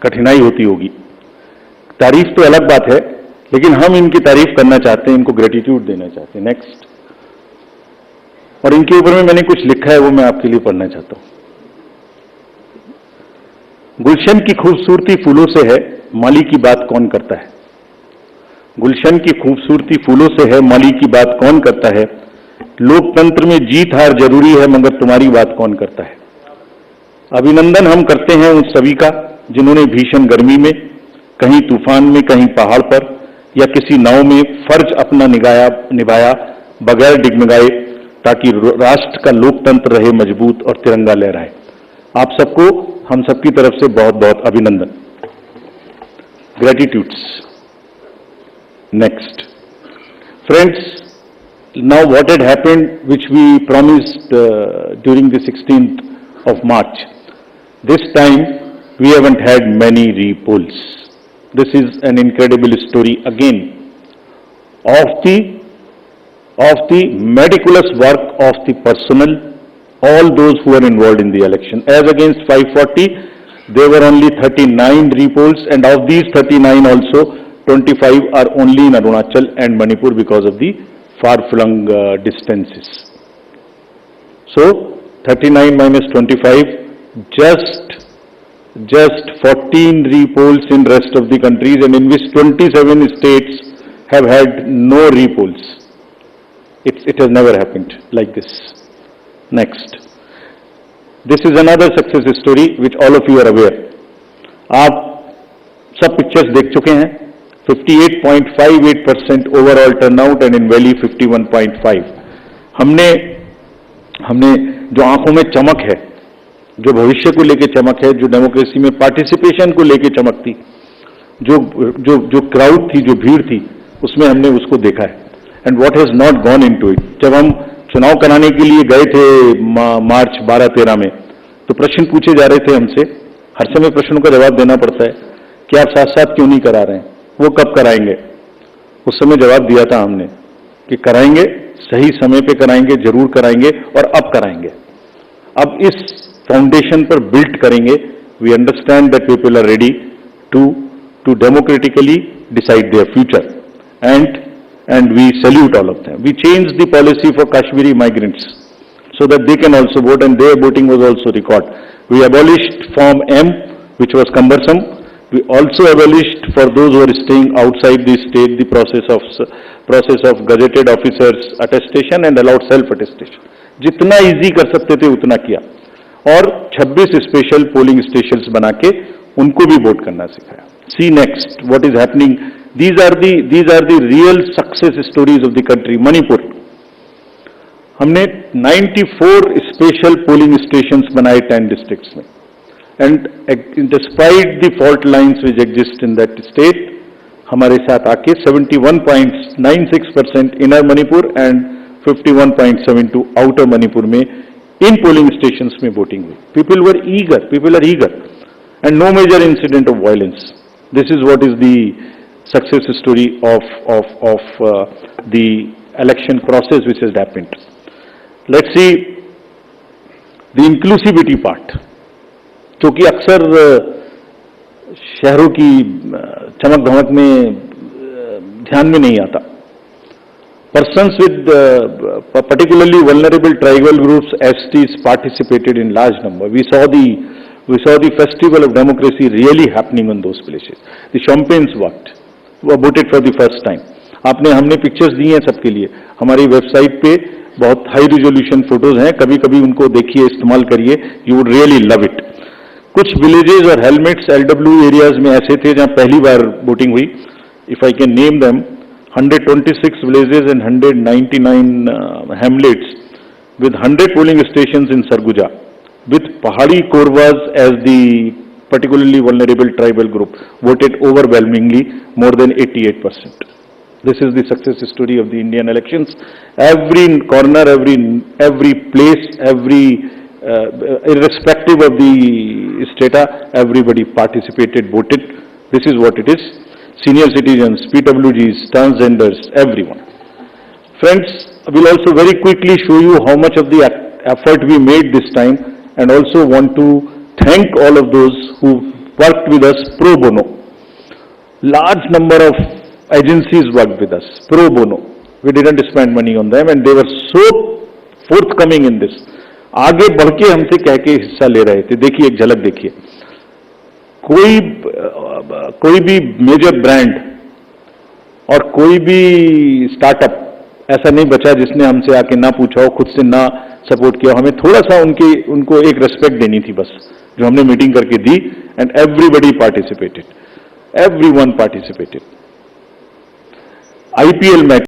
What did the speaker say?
कठिनाई होती होगी। तारीफ तो अलग बात है, लेकिन हम इनकी तारीफ करना चाहते हैं, इनको ग्रेटिट्यूड देना चाहते हैं। नेक्स्ट। और इनके ऊपर में मैंने कुछ लिखा है, वो मैं आपके लिए पढ़ना चाहता हूं। गुलशन की खूबसूरती फूलों से है, माली की बात कौन करता है। गुलशन की खूबसूरती फूलों से है, माली की बात कौन करता है। लोकतंत्र में जीत हार जरूरी है, मगर तुम्हारी बात कौन करता है। अभिनंदन हम करते हैं उन सभी का जिन्होंने भीषण गर्मी में, कहीं तूफान में, कहीं पहाड़ पर या किसी नाव में फर्ज अपना निभाया बगैर डिगमगाए, ताकि राष्ट्र का लोकतंत्र रहे मजबूत और तिरंगा लहराए। आप सबको हम सबकी तरफ से बहुत बहुत अभिनंदन। Gratitudes. Next. Friends, now what had happened, which we promised during the 16th of March, this time we haven't had many repolls. This is an incredible story again of the meticulous work of the personnel, all those who are involved in the election. As against 540, there were only 39 repolls, and of these 39 also 25 are only in Arunachal and Manipur because of the far-flung distances. So 39 minus 25, just 14 repolls in rest of the countries, and in which 27 states have had no repolls. It has never happened like this. Next. This is another success story which all of you are aware. आप सब pictures देख चुके हैं। 58.58% overall turnout and in valley 51.5। हमने जो आंखों में चमक है, जो भविष्य को लेके चमक है, जो डेमोक्रेसी में पार्टिसिपेशन को लेके चमक थी, जो क्राउड थी, जो भीड़ थी, उसमें हमने उसको देखा है। And what has not gone into it. जब हम चुनाव कराने के लिए गए थे मार्च 12-13 में, तो प्रश्न पूछे जा रहे थे हमसे। हर समय प्रश्नों का जवाब देना पड़ता है कि आप साथ साथ क्यों नहीं करा रहे हैं, वो कब कराएंगे। उस समय जवाब दिया था हमने कि कराएंगे, सही समय पे कराएंगे, जरूर कराएंगे और अब कराएंगे। अब इस फाउंडेशन पर बिल्ड करेंगे। We understand that people are ready to democratically decide their future, and we salute all of them. We changed the policy for Kashmiri migrants so that they can also vote, and their voting was also recorded. We abolished Form M, which was cumbersome. We also abolished for those who are staying outside the state the process of gazetted officers attestation and allowed self attestation. जितना easy कर सकते थे उतना किया, और 26 special polling stations बना के उनको भी वोट करना सिखाया। See next what is happening. These are the real success stories of the country. Manipur, हमने 94 स्पेशल पोलिंग स्टेशंस बनाए 10 डिस्ट्रिक्ट्स में, and despite the fault lines which exist in that state, हमारे साथ आके 71.96% inner Manipur and 51.72 outer Manipur में इन polling stations में voting हुई। People are eager and no major incident of violence. This is what is the success story of the election process which has happened. Let's see the inclusivity part, क्योंकि अक्सर शहरों की चमक धमक में ध्यान में नहीं आता। Persons with particularly vulnerable tribal groups, STs, participated in large number. We saw the festival of democracy really happening in those places. The champagnes worked. वो voted for the first time. हमने पिक्चर्स दी हैं सबके लिए। हमारी website पे बहुत high resolution photos हैं, कभी कभी उनको देखिए, इस्तेमाल करिए, you would really love it. कुछ विलेजेस और हेलमेट्स LW एरियाज में ऐसे थे जहां पहली बार वोटिंग हुई। If I can name them, 126 villages and 199 Hamlet's with 100 polling stations in Sarguja, with Pahadi Korwas as the particularly vulnerable tribal group, voted overwhelmingly, more than 88%. This is the success story of the Indian elections. Every corner, every place, irrespective of the strata, everybody participated, voted. This is what it is. Senior citizens, PWGs, transgenders, everyone. Friends, I will also very quickly show you how much of the effort we made this time, and also want to thank all of those who worked with us pro bono. Large number of agencies worked with us pro bono. We didn't spend money on them and they were so forthcoming in this. आगे बढ़ के हमसे कह के हिस्सा ले रहे थे. देखिए एक झलक देखिए. कोई भी मेजर ब्रांड और कोई भी स्टार्टअप ऐसा नहीं बचा जिसने हमसे आके ना पूछा हो, खुद से ना सपोर्ट किया. हमें थोड़ा सा उनको एक रेस्पेक्ट देनी थी बस, जो हमने मीटिंग करके दी. And everybody participated, everyone participated. IPL match